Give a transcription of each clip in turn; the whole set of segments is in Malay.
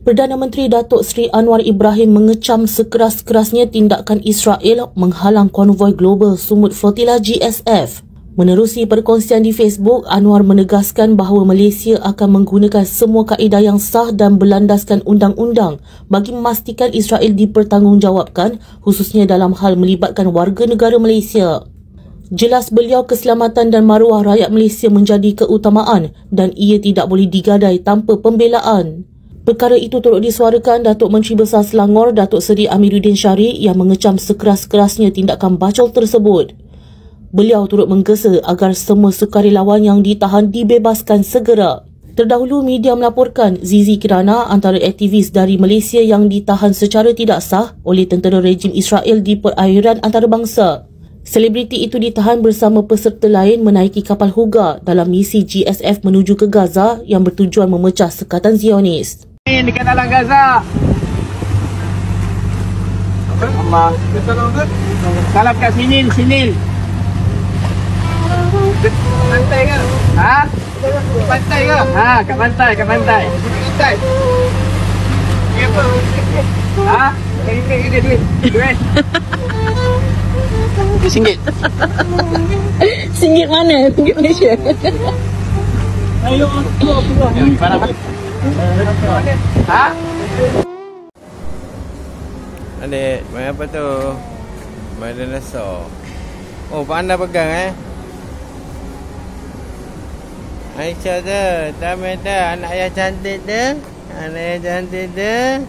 Perdana Menteri Datuk Seri Anwar Ibrahim mengecam sekeras-kerasnya tindakan Israel menghalang konvoi global sumut flotila GSF. Menerusi perkongsian di Facebook, Anwar menegaskan bahawa Malaysia akan menggunakan semua kaedah yang sah dan berlandaskan undang-undang bagi memastikan Israel dipertanggungjawabkan, khususnya dalam hal melibatkan warga negara Malaysia. Jelas beliau keselamatan dan maruah rakyat Malaysia menjadi keutamaan dan ia tidak boleh digadai tanpa pembelaan. Perkara itu turut disuarakan Datuk Menteri Besar Selangor Datuk Seri Amiruddin Syarif yang mengecam sekeras-kerasnya tindakan bacol tersebut. Beliau turut menggesa agar semua sukarelawan yang ditahan dibebaskan segera. Terdahulu media melaporkan Zizi Kirana antara aktivis dari Malaysia yang ditahan secara tidak sah oleh tentera rejim Israel di perairan antarabangsa. Selebriti itu ditahan bersama peserta lain menaiki kapal Huga dalam misi GSF menuju ke Gaza yang bertujuan memecah sekatan Zionis. Dekat dalam Gaza. Allah. Salam kat Sinil, Sinil. Pantai ke? Ha? Pantai ke? Ha, kat pantai, kat pantai. Pantai. Ni apa? Ha? Ini duit. Duit. RM1. Singgit mana? Singgit Malaysia. Ayo, keluar. Gimana? Ha? Adik, main apa tu? Main dinosaur. Oh, pandai pegang Aisyah tu, tamai tu, anak yang cantik tu. Anak yang cantik tu.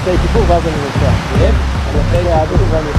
Saya cukup berapa ni Ustaz? Ya? Kalau saya ada tu berapa?